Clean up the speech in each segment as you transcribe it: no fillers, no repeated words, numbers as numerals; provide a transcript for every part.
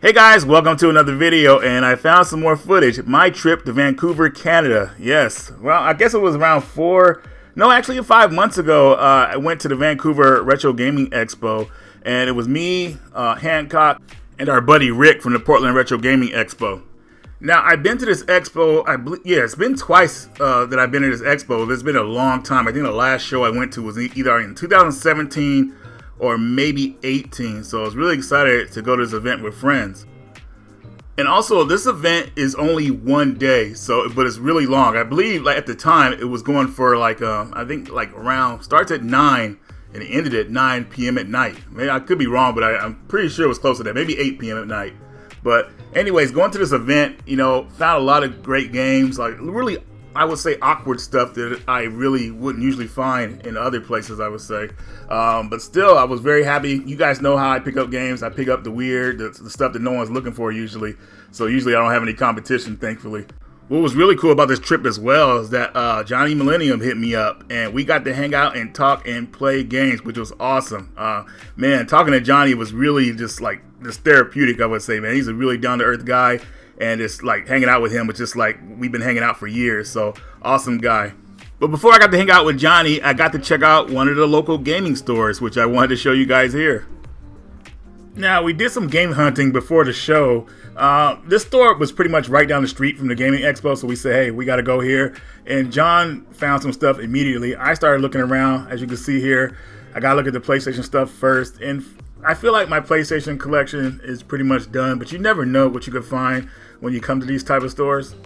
Hey guys, welcome to another video, and I found some more footage. My trip to Vancouver, Canada. Yes, well, I guess it was around 5 months ago. I went to the Vancouver Retro Gaming Expo, and it was me, Hancock, and our buddy Rick from the Portland Retro Gaming Expo. Now, I've been to this expo, it's been twice that I've been to this expo. It's been a long time. I think the last show I went to was either in 2017 or maybe 18. So I was really excited to go to this event with friends. And also, this event is only one day, but it's really long. I believe at the time it was going for I think around, starts at 9 and it ended at 9 p.m. at night. Maybe I could be wrong, but I'm pretty sure it was close to that, maybe 8 p.m. at night. But anyways, going to this event, found a lot of great games, like really, I would say awkward stuff that I really wouldn't usually find in other places, I would say. But still, I was very happy. You guys know how I pick up games. I pick up the weird, the stuff that no one's looking for usually. So usually I don't have any competition, thankfully. What was really cool about this trip as well is that Johnny Millennium hit me up, and we got to hang out and talk and play games, which was awesome. Man, talking to Johnny was really just therapeutic, I would say, man. He's a really down-to-earth guy, and it's like hanging out with him, it's just like we've been hanging out for years. So awesome guy. But before I got to hang out with Johnny, I got to check out one of the local gaming stores, which I wanted to show you guys here. Now, we did some game hunting before the show. This store was pretty much right down the street from the gaming expo, so we said, hey, we got to go here. And John found some stuff immediately. I started looking around. As you can see here, I got to look at the PlayStation stuff first. And I feel like my PlayStation collection is pretty much done, but you never know what you could find when you come to these type of stores.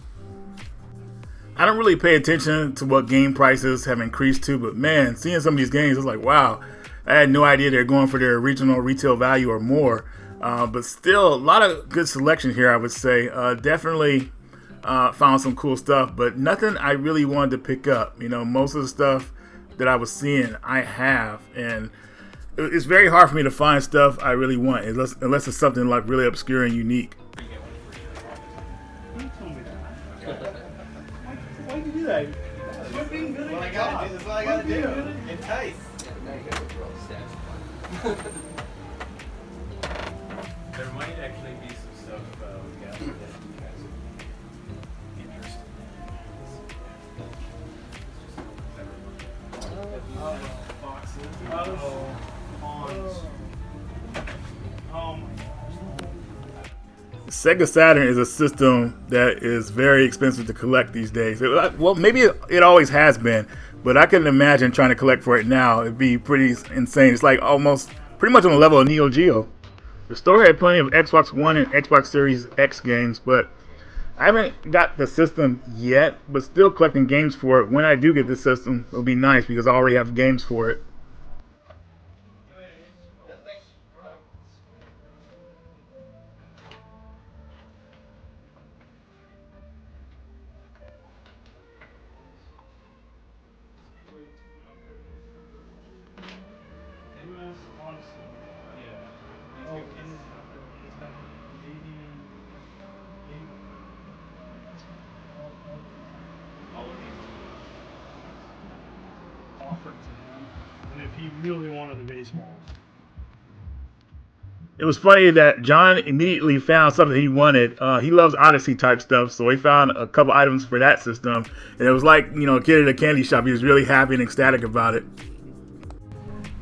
I don't really pay attention to what game prices have increased to, but man, seeing some of these games, it's like, wow, I had no idea they're going for their original retail value or more. But still, a lot of good selection here, I would say. Definitely found some cool stuff, but nothing I really wanted to pick up. Most of the stuff that I was seeing, I have, and it's very hard for me to find stuff I really want, unless it's something like really obscure and unique. Why'd you do that? You're being good at your job. That's what I gotta do. Entice. There might actually be some stuff we got that you guys are interested in. Boxes. Pawns. Oh my gosh. Sega Saturn is a system that is very expensive to collect these days. Well, maybe it always has been, but I couldn't imagine trying to collect for it now. It'd be pretty insane. It's like almost pretty much on the level of Neo Geo. The store had plenty of Xbox One and Xbox Series X games, but I haven't got the system yet, but still collecting games for it. When I do get the system, it'll be nice because I already have games for it. And if he really wanted the baseball. It was funny that John immediately found something he wanted. He loves Odyssey type stuff, so he found a couple items for that system. And it was like, a kid at a candy shop. He was really happy and ecstatic about it.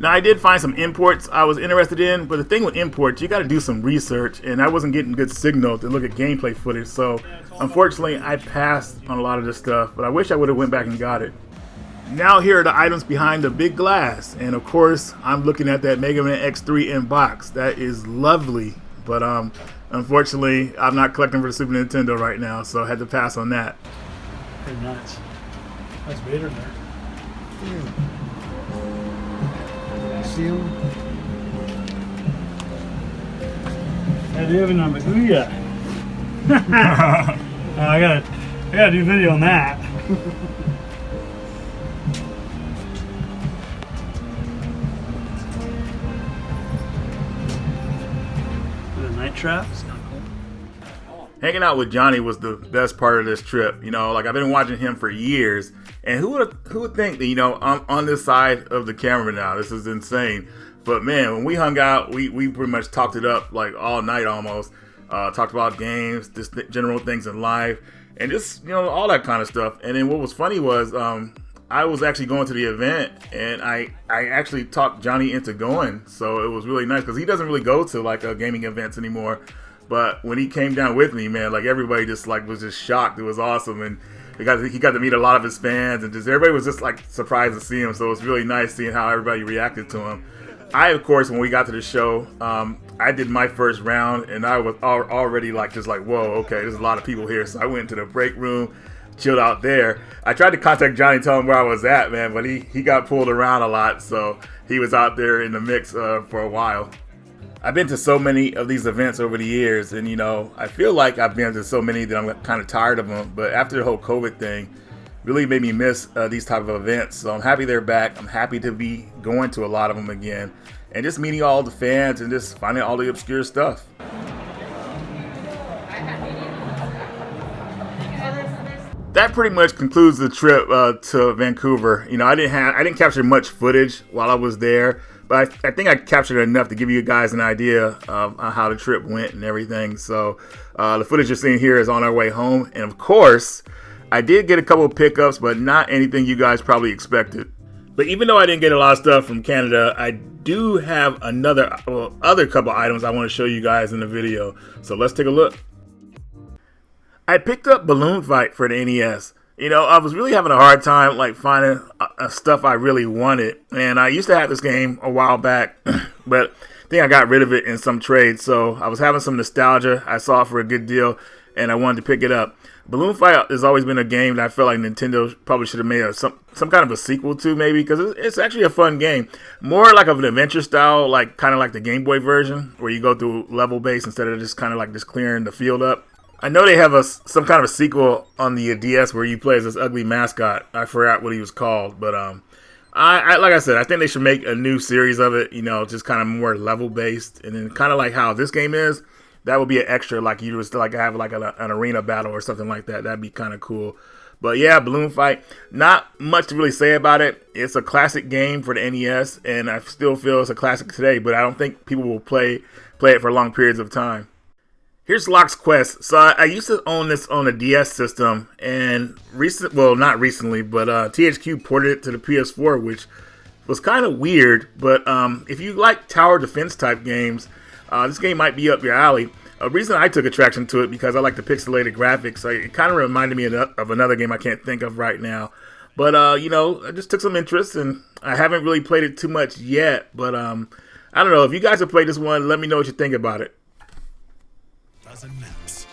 Now, I did find some imports I was interested in, but the thing with imports, you got to do some research, and I wasn't getting good signal to look at gameplay footage. So, unfortunately, I passed on a lot of this stuff, but I wish I would have went back and got it. Now here are the items behind the big glass, and of course I'm looking at that Mega Man X3 in box. That is lovely, but unfortunately I'm not collecting for the Super Nintendo right now, so I had to pass on that. Pretty nice. Nice Vader there. See him? I do have a number. Booyah! I gotta do video on that. Traps. Hanging out with Johnny was the best part of this trip. I've been watching him for years, and who would think that I'm on this side of the camera now? This is insane. But man, when we hung out, we pretty much talked it up like all night almost. talked about games, just general things in life, and just all that kind of stuff. And then what was funny was I was actually going to the event, and I actually talked Johnny into going, so it was really nice because he doesn't really go to like gaming events anymore. But when he came down with me, man, like everybody just like was just shocked. It was awesome, and he got to meet a lot of his fans, and just everybody was just like surprised to see him. So it was really nice seeing how everybody reacted to him. I, of course, when we got to the show, I did my first round, and I was already just like, whoa, okay, there's a lot of people here. So I went to the break room, chilled out there. I tried to contact Johnny, tell him where I was at, man, but he got pulled around a lot, so he was out there in the mix for a while. I've been to so many of these events over the years, and I feel like I've been to so many that I'm kind of tired of them. But after the whole COVID thing, really made me miss these type of events. So I'm happy they're back. I'm happy to be going to a lot of them again, and just meeting all the fans and just finding all the obscure stuff. That pretty much concludes the trip to Vancouver. I didn't capture much footage while I was there, but I think I captured enough to give you guys an idea of how the trip went and everything. So the footage you're seeing here is on our way home, and of course, I did get a couple of pickups, but not anything you guys probably expected. But even though I didn't get a lot of stuff from Canada, I do have other couple items I want to show you guys in the video. So let's take a look. I picked up Balloon Fight for the NES. I was really having a hard time finding stuff I really wanted, and I used to have this game a while back, but I think I got rid of it in some trade. So I was having some nostalgia. I saw it for a good deal, and I wanted to pick it up. Balloon Fight has always been a game that I feel like Nintendo probably should have made some kind of a sequel to, maybe, because it's actually a fun game. More like of an adventure style, kind of like the Game Boy version, where you go through level base instead of just kind of just clearing the field up. I know they have some kind of a sequel on the DS where you play as this ugly mascot. I forgot what he was called, but I like I said, I think they should make a new series of it. Just kind of more level based, and then kind of like how this game is. That would be an extra, you just have an arena battle or something like that. That'd be kind of cool. But yeah, Balloon Fight, not much to really say about it. It's a classic game for the NES, and I still feel it's a classic today. But I don't think people will play it for long periods of time. Here's Lock's Quest. So I used to own this on a DS system, and not recently, but THQ ported it to the PS4, which was kind of weird. But if you like tower defense type games, this game might be up your alley. A reason I took attraction to it because I like the pixelated graphics. It kind of reminded me of another game I can't think of right now. But I just took some interest, and I haven't really played it too much yet. But I don't know, if you guys have played this one, let me know what you think about it. Maps.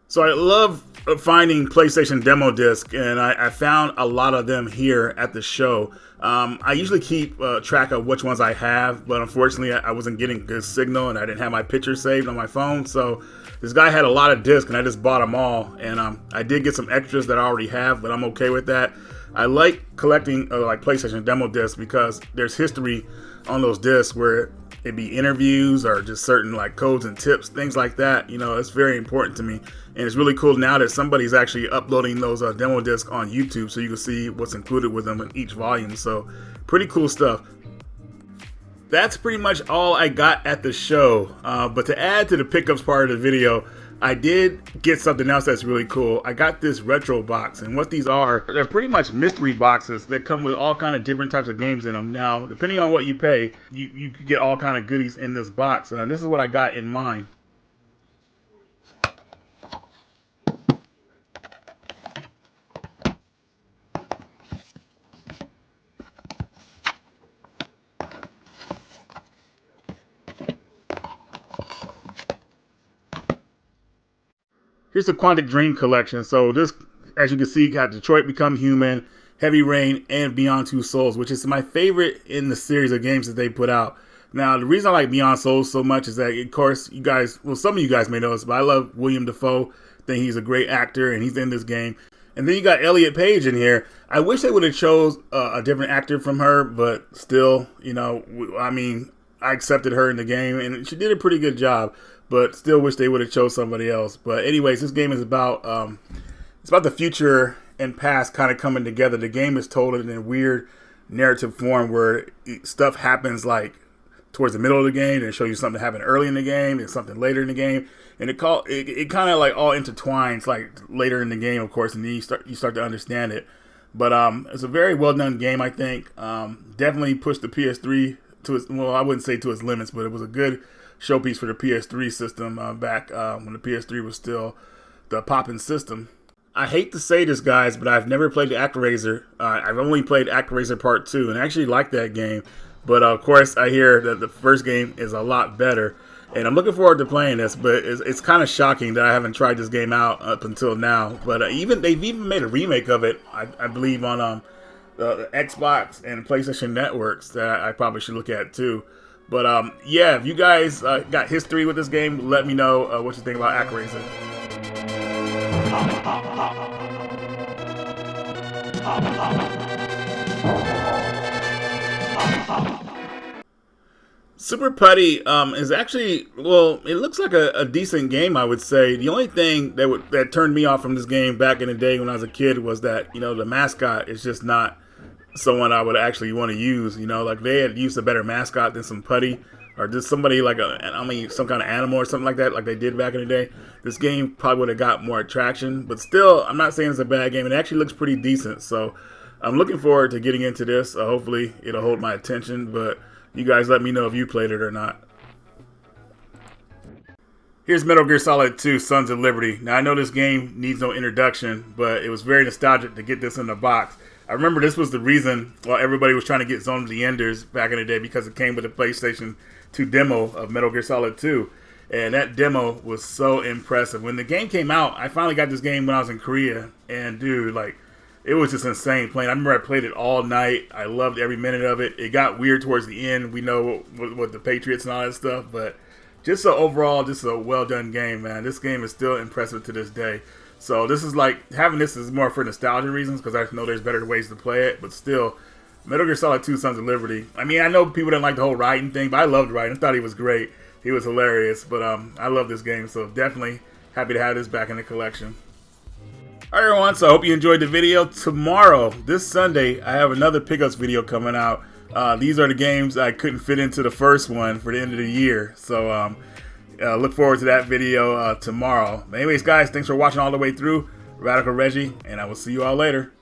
So I love finding PlayStation demo disc, and I found a lot of them here at the show. I usually keep track of which ones I have, but unfortunately I wasn't getting good signal, and I didn't have my picture saved on my phone. So this guy had a lot of discs, and I just bought them all. And I did get some extras that I already have, but I'm okay with that. I like collecting PlayStation demo discs because there's history on those discs where it'd be interviews or just certain codes and tips, things like that. It's very important to me, and it's really cool now that somebody's actually uploading those demo discs on YouTube, so you can see what's included with them in each volume. So pretty cool stuff. That's pretty much all I got at the show. But to add to the pickups part of the video, I did get something else that's really cool. I got this retro box, and what these are, they're pretty much mystery boxes that come with all kind of different types of games in them. Now, depending on what you pay, you can get all kind of goodies in this box. This is what I got in mine. Here's the Quantic Dream collection. So this, as you can see, got Detroit Become Human, Heavy Rain, and Beyond Two Souls, which is my favorite in the series of games that they put out. Now, the reason I like Beyond Souls so much is that, of course, some of you guys may know this, but I love William Dafoe. I think he's a great actor, and he's in this game. And then you got Elliot Page in here. I wish they would have chose a different actor from her, but still, I accepted her in the game, and she did a pretty good job. But still wish they would have chose somebody else. But anyways, this game is about it's about the future and past kind of coming together. The game is told in a weird narrative form where stuff happens like towards the middle of the game, and show you something that happened early in the game and something later in the game, and it kind of like all intertwines like later in the game, of course, and then you start to understand it. But it's a very well done game, I think. Definitely pushed the PS3 to its, well, I wouldn't say to its limits, but it was a good showpiece for the PS3 system back when the PS3 was still the poppin' system. I hate to say this, guys, but I've never played ActRaiser. I've only played ActRaiser Part 2, and I actually like that game. But, of course, I hear that the first game is a lot better. And I'm looking forward to playing this, but it's kind of shocking that I haven't tried this game out up until now. But they've even made a remake of it, I believe, on the Xbox and PlayStation networks that I probably should look at, too. But, yeah, if you guys got history with this game, let me know what you think about ActRaiser. Super Putty is actually, well, it looks like a decent game, I would say. The only thing that turned me off from this game back in the day when I was a kid was that, the mascot is just not someone I would actually want to use. Like they had used a better mascot than some Putty, or just somebody like some kind of animal or something like that, like they did back in the day. This game probably would have got more attraction, but still, I'm not saying it's a bad game. It actually looks pretty decent, so I'm looking forward to getting into this. Hopefully, it'll hold my attention, but you guys let me know if you played it or not. Here's Metal Gear Solid 2, Sons of Liberty. Now, I know this game needs no introduction, but it was very nostalgic to get this in the box. I remember this was the reason why everybody was trying to get Zone of the Enders back in the day, because it came with a PlayStation 2 demo of Metal Gear Solid 2. And that demo was so impressive. When the game came out, I finally got this game when I was in Korea. And, dude, like, it was just insane playing. I remember I played it all night. I loved every minute of it. It got weird towards the end. We know what the Patriots and all that stuff. But just overall, just a well-done game, man. This game is still impressive to this day. So this is like, having this is more for nostalgia reasons, because I know there's better ways to play it. But still, Metal Gear Solid 2, Sons of Liberty. I mean, I know people didn't like the whole Raiden thing, but I loved Raiden. I thought he was great. He was hilarious. But I love this game, so definitely happy to have this back in the collection. Alright everyone, so I hope you enjoyed the video. Tomorrow, this Sunday, I have another pickups video coming out. These are the games I couldn't fit into the first one for the end of the year. So look forward to that video tomorrow. But anyways, guys, thanks for watching all the way through. Radical Reggie, and I will see you all later.